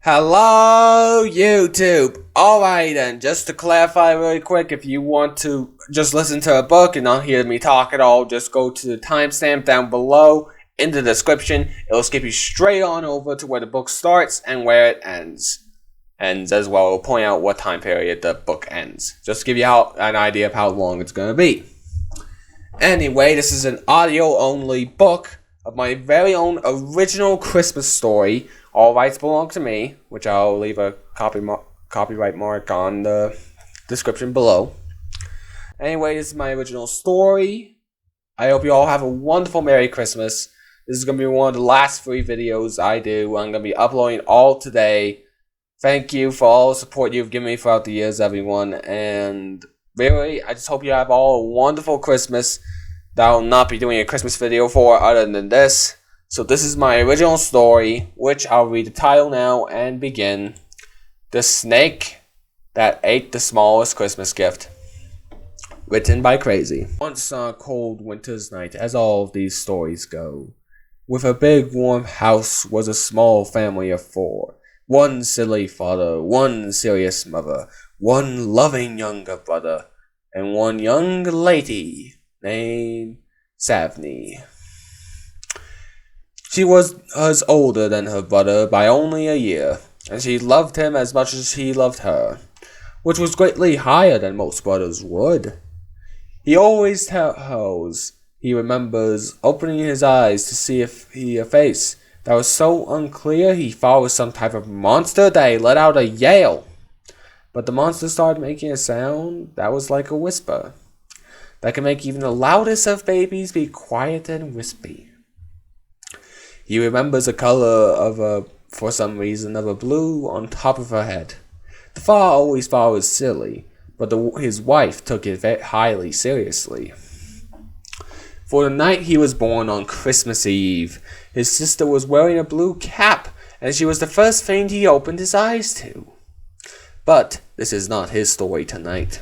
Hello, YouTube. Alright then, just to clarify really quick, if you want to just listen to a book and not hear me talk at all, just go to the timestamp down below in the description. It'll skip you straight on over to where the book starts and where it ends. Ends as well. It'll point out what time period the book ends. Just to give you an idea of how long it's going to be. Anyway, this is an audio-only book of my very own original Christmas story. All rights belong to me, which I'll leave a copyright mark on the description below. Anyway, this is my original story. I hope you all have a wonderful Merry Christmas. This is going to be one of the last 3 videos I do. I'm going to be uploading all today. Thank you for all the support you've given me throughout the years, everyone. And really, I just hope you have all a wonderful Christmas that I'll not be doing a Christmas video for other than this. So this is my original story, which I'll read the title now and begin. The Snake That Ate the Smallest Christmas Gift. Written by Crazier. Once on a cold winter's night, as all of these stories go, with a big warm house was a small family of 4. One silly father, one serious mother, one loving younger brother, and one young lady named Savney. She was older than her brother by only a year, and she loved him as much as he loved her, which was greatly higher than most brothers would. He always tells he remembers opening his eyes to see a face that was so unclear he thought it was some type of monster that he let out a yell. But the monster started making a sound that was like a whisper, that can make even the loudest of babies be quiet and wispy. He remembers the color for some reason, of a blue on top of her head. The father always thought it was silly, but his wife took it very highly seriously. For the night he was born on Christmas Eve, his sister was wearing a blue cap, and she was the first thing he opened his eyes to. But this is not his story tonight.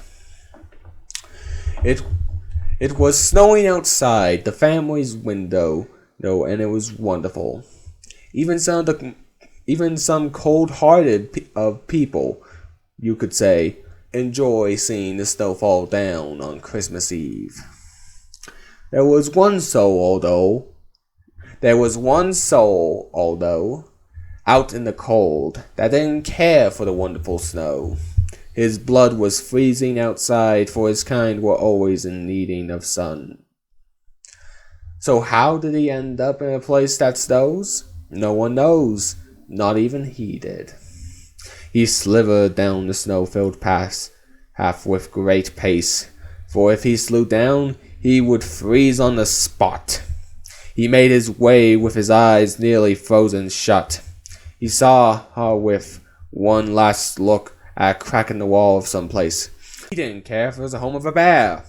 It was snowing outside the family's window, and it was wonderful. Even some cold-hearted people, you could say, enjoy seeing the snow fall down on Christmas Eve. There was one soul, although, out in the cold, that didn't care for the wonderful snow. His blood was freezing outside, for his kind were always in need of sun. So how did he end up in a place that snows? No one knows. Not even he did. He slithered down the snow-filled path with great pace, for if he slowed down, he would freeze on the spot. He made his way with his eyes nearly frozen shut. He saw her with one last look at a crack in the wall of some place. He didn't care if it was the home of a bear.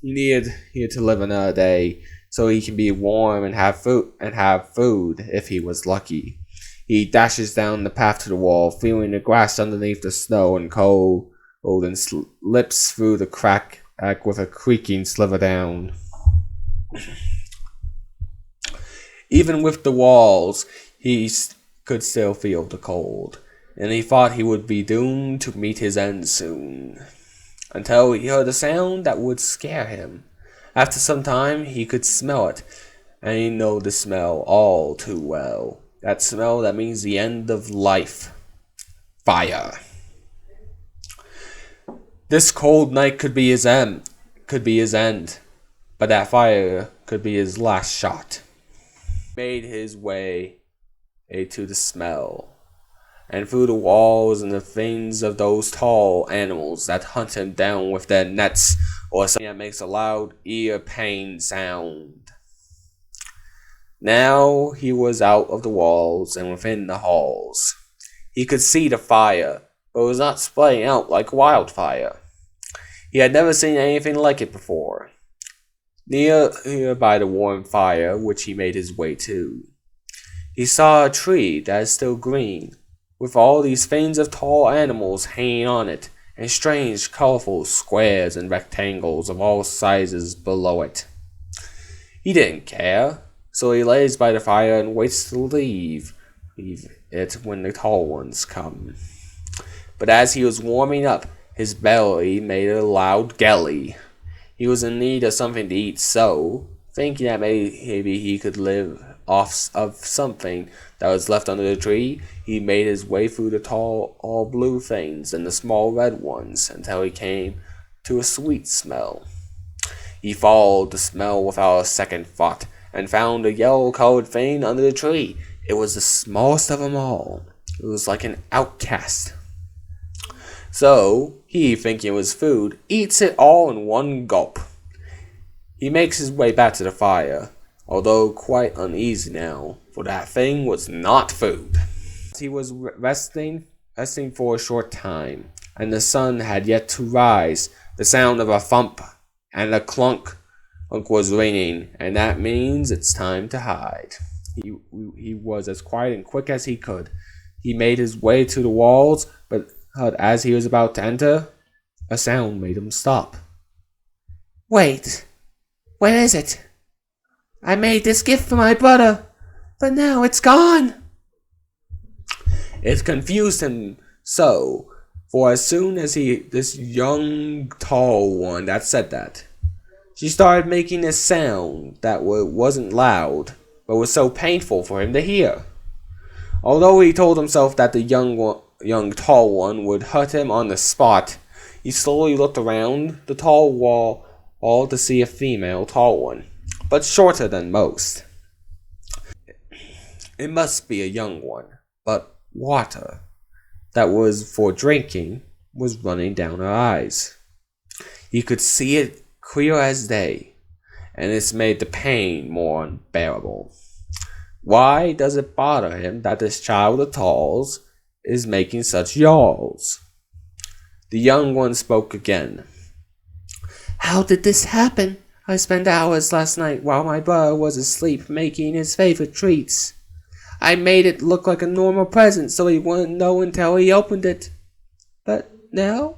He needed to live another day, so he can be warm and have food if he was lucky. He dashes down the path to the wall, feeling the grass underneath the snow and cold, and slips through the crack with a creaking slither down. Even with the walls, he could still feel the cold, and he thought he would be doomed to meet his end soon, until he heard a sound that would scare him. After some time, he could smell it, and he knew the smell all too well. That smell that means the end of life. Fire. This cold night could be his end, but that fire could be his last shot. He made his way to the smell, and through the walls and the fins of those tall animals that hunt him down with their nets, or something that makes a loud ear pain sound. Now he was out of the walls and within the halls. He could see the fire, but it was not spreading out like wildfire. He had never seen anything like it before. Near by the warm fire, which he made his way to, he saw a tree that is still green, with all these fins of tall animals hanging on it, and strange, colorful squares and rectangles of all sizes below it. He didn't care, so he lays by the fire and waits to leave, it when the tall ones come. But as he was warming up, his belly made a loud gelly. He was in need of something to eat, so, thinking that maybe he could live off of something that was left under the tree, he made his way through the tall, all blue things and the small red ones until he came to a sweet smell. He followed the smell without a second thought and found a yellow-colored thing under the tree. It was the smallest of them all. It was like an outcast. So, he, thinking it was food, eats it all in one gulp. He makes his way back to the fire, although quite uneasy now, for that thing was not food. He was resting for a short time, and the sun had yet to rise. The sound of a thump and a clunk was ringing, and that means it's time to hide. He was as quiet and quick as he could. He made his way to the walls, but as he was about to enter, a sound made him stop. Wait, what is it? I made this gift for my brother, but now it's gone. It confused him so, for as soon as this young tall one that said that, she started making a sound that wasn't loud, but was so painful for him to hear. Although he told himself that the young tall one would hurt him on the spot, he slowly looked around the tall wall all to see a female tall one, but shorter than most. It must be a young one, but water that was for drinking was running down her eyes. He could see it clear as day, and this made the pain more unbearable. Why does it bother him that this child of Tall's is making such yawls? The young one spoke again. How did this happen? I spent hours last night while my brother was asleep making his favorite treats. I made it look like a normal present so he wouldn't know until he opened it. But now,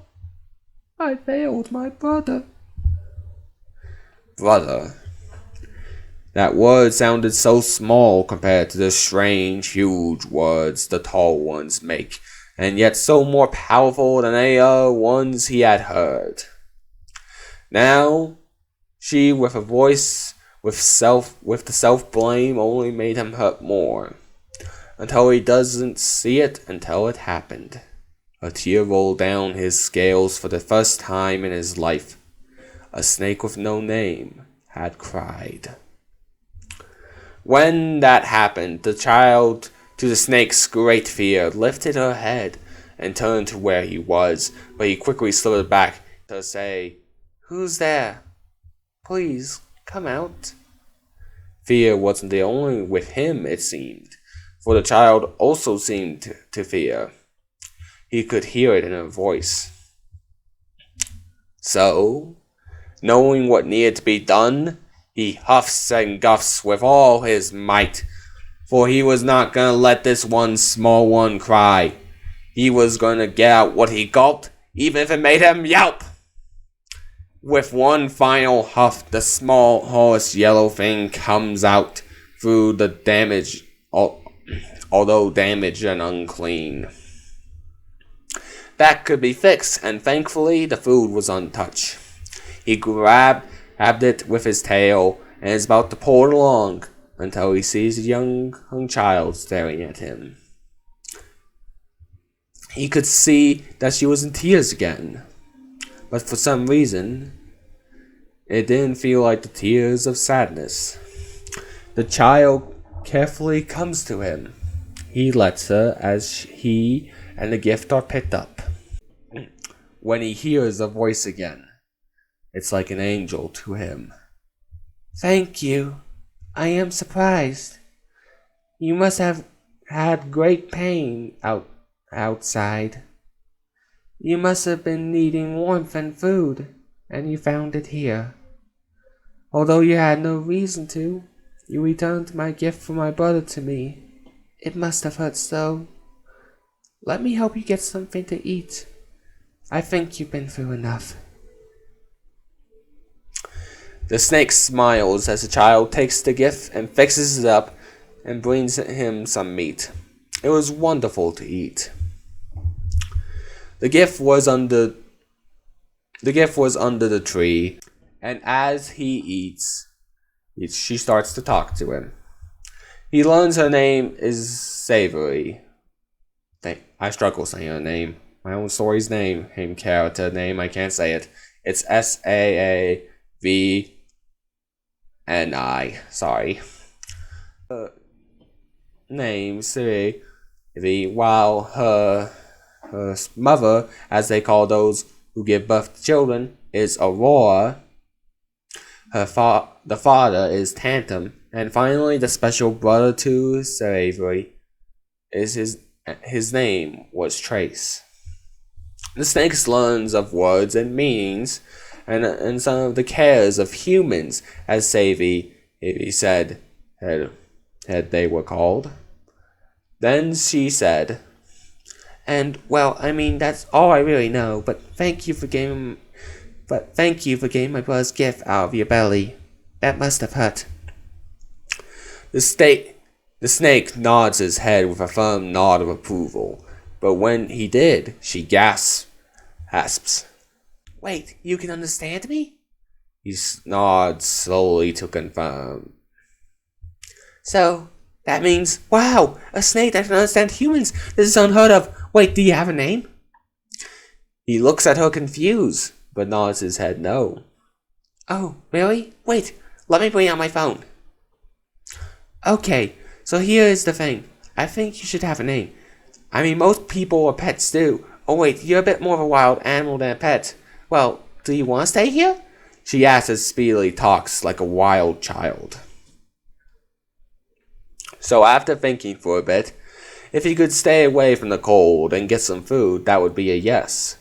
I failed my brother. Brother. That word sounded so small compared to the strange, huge words the tall ones make, and yet so more powerful than any other ones he had heard. Now, she, with a voice with the self-blame, only made him hurt more, until he doesn't see it until it happened. A tear rolled down his scales for the first time in his life. A snake with no name had cried. When that happened, the child, to the snake's great fear, lifted her head and turned to where he was, but he quickly slithered back to say, "Who's there? Please, come out." Fear wasn't the only with him, it seemed, for the child also seemed to fear. He could hear it in her voice. So, knowing what needed to be done, he huffs and guffs with all his might, for he was not going to let this one small one cry. He was going to get out what he gulped, even if it made him yelp. With one final huff, the small horse yellow thing comes out through the damage, although damaged and unclean. That could be fixed, and thankfully the food was untouched. He grabbed it with his tail and is about to pull it along until he sees a young child staring at him. He could see that she was in tears again, but for some reason, it didn't feel like the tears of sadness. The child carefully comes to him. He lets her as he and the gift are picked up. When he hears a voice again, it's like an angel to him. Thank you. I am surprised. You must have had great pain outside. You must have been needing warmth and food, and you found it here. Although you had no reason to, you returned my gift for my brother to me. It must have hurt so. Let me help you get something to eat. I think you've been through enough. The snake smiles as the child takes the gift and fixes it up and brings him some meat. It was wonderful to eat. The gift was under the tree, and as he eats, she starts to talk to him. He learns her name is Savory. I struggle saying her name. My own story's name, character name, I can't say it. It's Saavni. Sorry. Name Siri, while her mother, as they call those who give birth to children, is Aurora. The father is Tantum, and finally the special brother to Savory is his name was Trace. The snakes learns of words and meanings, and some of the cares of humans, as Savy said they were called. Then she said, "And well, I mean that's all I really know. But thank you for getting my brother's gift out of your belly. That must have hurt." The snake nods his head with a firm nod of approval, but when he did, she gasps. "Wait, you can understand me?" He nods slowly to confirm. "So, that means, wow, a snake that can understand humans. This is unheard of. Wait, do you have a name?" He looks at her confused, but nods his head no. "Oh, really? Wait, let me bring out my phone." "Okay, so here is the thing. I think you should have a name. I mean, most people or pets do. Oh wait, you're a bit more of a wild animal than a pet. Well, do you want to stay here?" She asks as Speedily talks like a wild child. So after thinking for a bit, if he could stay away from the cold and get some food, that would be a yes.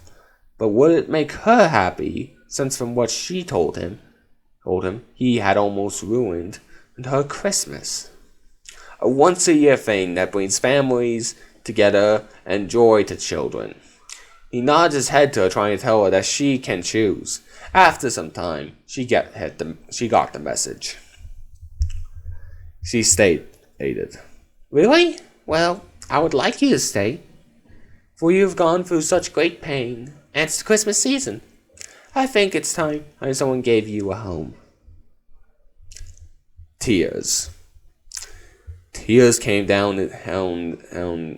But would it make her happy, since from what she told him, he had almost ruined her Christmas? A once-a-year thing that brings families together and joy to children. He nods his head to her, trying to tell her that she can choose. After some time, she got the message. She stated, "Really? Well, I would like you to stay, for you have gone through such great pain, and it's the Christmas season. I think it's time someone gave you a home." Tears came down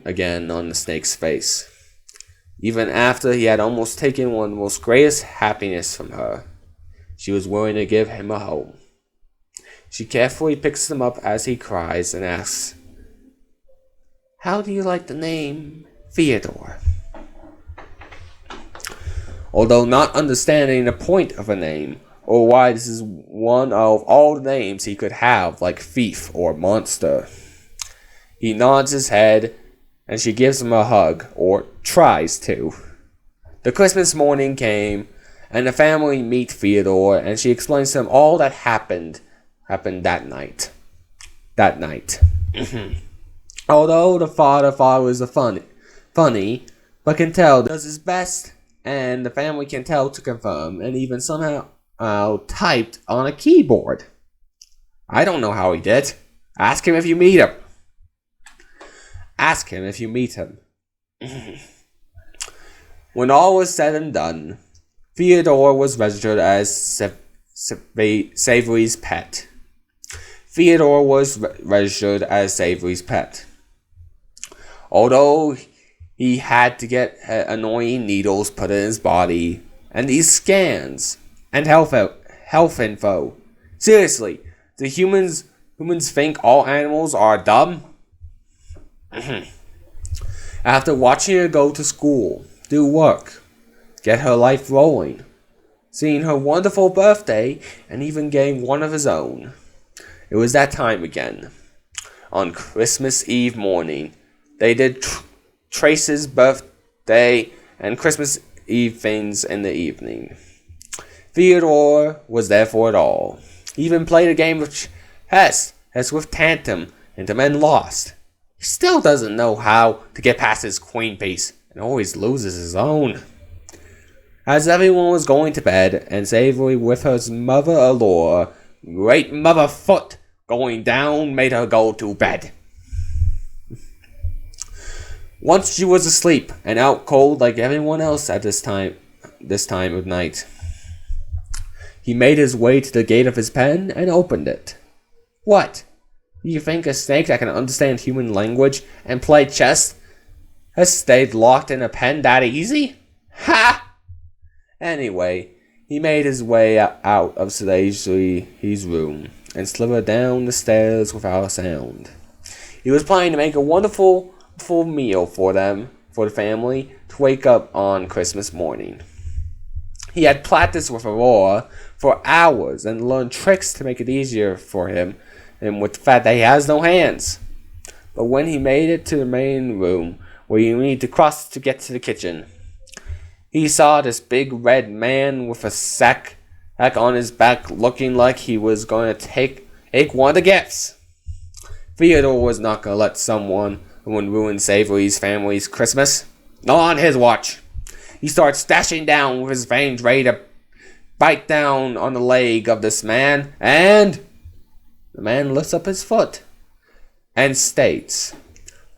again on the snake's face. Even after he had almost taken one of the most greatest happiness from her, she was willing to give him a home. She carefully picks him up as he cries and asks, "How do you like the name Theodore?" Although not understanding the point of a name, or why this is one of all the names he could have, like thief or monster, he nods his head and she gives him a hug, or tries to. The Christmas morning came, and the family meet Theodore, and she explains to him all that happened that night. Although the father was funny, but can tell does his best, and the family can tell to confirm, and even somehow typed on a keyboard. I don't know how he did. Ask him if you meet him. When all was said and done, Theodore was registered as Savory's pet. Although he had to get annoying needles put in his body, and these scans and health info. Seriously, do humans think all animals are dumb? After watching her go to school, do work, get her life rolling, seeing her wonderful birthday, and even getting one of his own, it was that time again. On Christmas Eve morning, they did Trace's birthday and Christmas Eve things in the evening. Theodore was there for it all. He even played a game of chess with Tantum, and the men lost. He still doesn't know how to get past his queen piece, and always loses his own. As everyone was going to bed, and Savory with her mother Allure, great mother foot going down made her go to bed. Once she was asleep and out cold like everyone else at this time of night. He made his way to the gate of his pen and opened it. What? You think a snake that can understand human language and play chess has stayed locked in a pen that easy? Ha! Anyway, he made his way out of Crazier's room and slithered down the stairs without a sound. He was planning to make a wonderful full meal for the family, to wake up on Christmas morning. He had practiced with Aurora for hours and learned tricks to make it easier for him, and with the fact that he has no hands. But when he made it to the main room, where you need to cross to get to the kitchen, he saw this big red man with a sack on his back, looking like he was going to take one of the gifts. Theodore was not going to let someone ruin Savory's family's Christmas. Not on his watch. He starts dashing down with his fangs ready to bite down on the leg of this man, and the man lifts up his foot and states,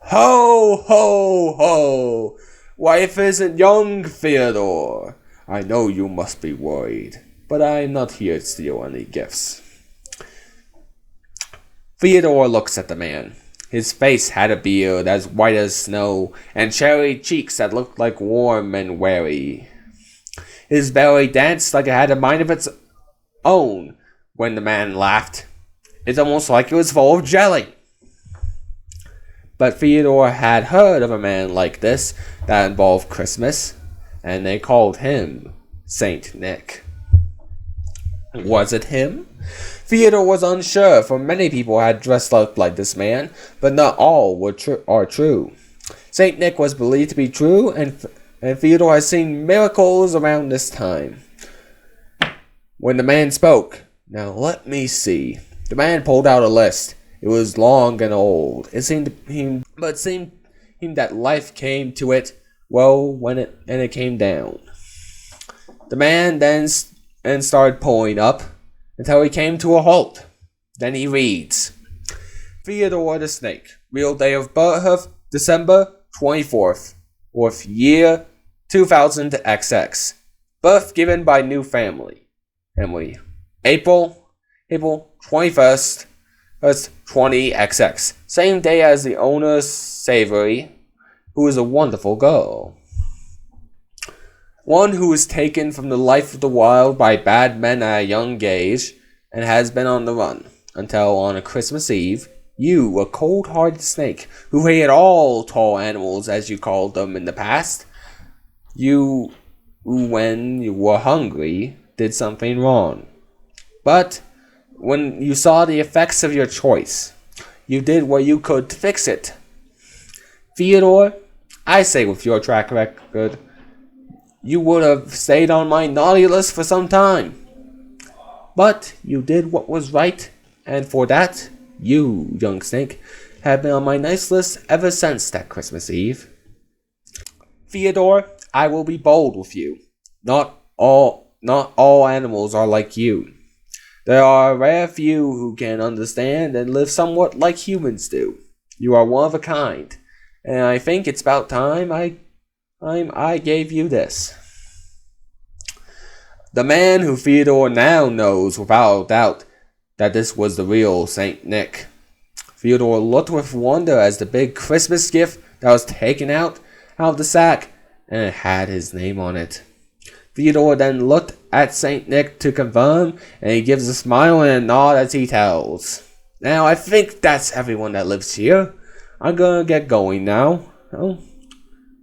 Ho, ho, ho! Wife isn't young, Theodore. I know you must be worried, but I'm not here to steal any gifts. Theodore looks at the man. His face had a beard as white as snow, and cherry cheeks that looked like warm and wary. His belly danced like it had a mind of its own when the man laughed. It's almost like it was full of jelly. But Theodore had heard of a man like this that involved Christmas, and they called him Saint Nick. Was it him? Theodore was unsure, for many people had dressed up like this man, but not all are true. Saint Nick was believed to be true, and Theodore has seen miracles around this time. When the man spoke, now let me see. The man pulled out a list. It was long and old. It seemed that life came to it well when it came down. The man then started pulling up until he came to a halt. Then he reads, Theodore the Snake, real day of birth, December 24th, fourth year 2000 XX. Birth given by new family. April 21st, 20XX. Same day as the owner, Savory, who is a wonderful girl. One who was taken from the life of the wild by bad men at a young age and has been on the run until on a Christmas Eve, you, a cold-hearted snake who hated all tall animals as you called them in the past, you, when you were hungry, did something wrong. But when you saw the effects of your choice, you did what you could to fix it. Theodore, I say with your track record, you would have stayed on my naughty list for some time. But you did what was right, and for that, you, young snake, have been on my nice list ever since that Christmas Eve. Theodore, I will be bold with you. Not all animals are like you. There are a rare few who can understand and live somewhat like humans do. You are one of a kind, and I think it's about time I gave you this. The man who Theodore now knows without doubt that this was the real Saint Nick. Theodore looked with wonder as the big Christmas gift that was taken out of the sack, and it had his name on it. Theodore then looked at Saint Nick to confirm, and he gives a smile and a nod as he tells. Now, I think that's everyone that lives here. I'm gonna get going now. Oh.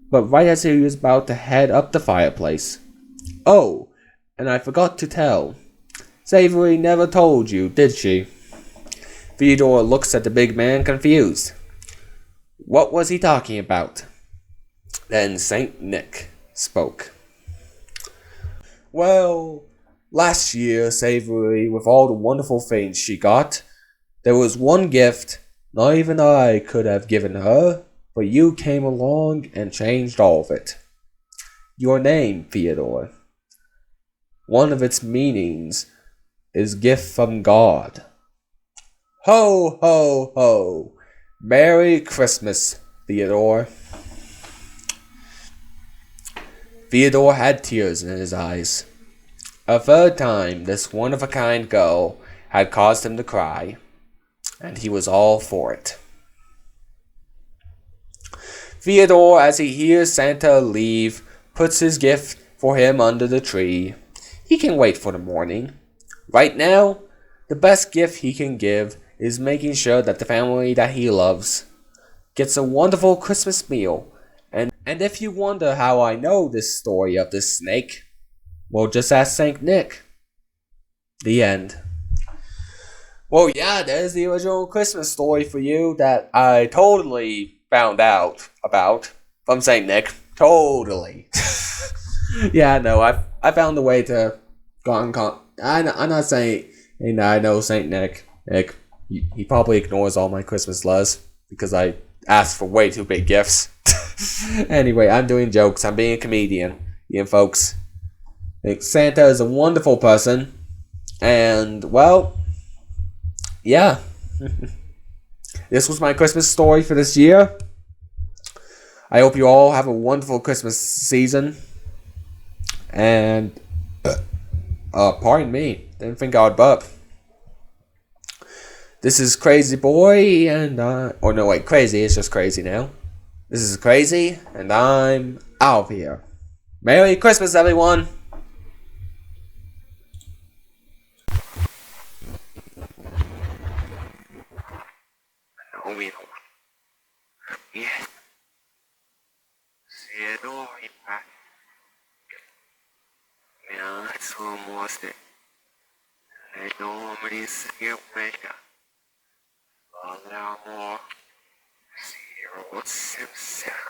But right as he was about to head up the fireplace. Oh, and I forgot to tell. Savory never told you, did she? Theodore looks at the big man confused. What was he talking about? Then Saint Nick spoke. Well, last year, Savory, with all the wonderful things she got, there was one gift not even I could have given her, but you came along and changed all of it. Your name, Theodore. One of its meanings is gift from God. Ho, ho, ho. Merry Christmas, Theodore. Theodore had tears in his eyes. A third time, this one-of-a-kind girl had caused him to cry, and he was all for it. Theodore, as he hears Santa leave, puts his gift for him under the tree. He can wait for the morning. Right now, the best gift he can give is making sure that the family that he loves gets a wonderful Christmas meal. And if you wonder how I know this story of this snake, well, just ask Saint Nick. The end. Well, yeah, there's the original Christmas story for you that I totally found out about from Saint Nick. Totally. Yeah, no, I found a way to I'm not saying I know Saint Nick. He probably ignores all my Christmas loves because I asked for way too big gifts. Anyway, I'm doing jokes. I'm being a comedian. You know, folks. Santa is a wonderful person. And, well, yeah. This was my Christmas story for this year. I hope you all have a wonderful Christmas season. And, pardon me. Didn't think I would burp. This is Crazy Boy and, oh no, wait, Crazy is just Crazy now. This is Crazy, and I'm out of here. Merry Christmas, everyone! Zero, 7, 7.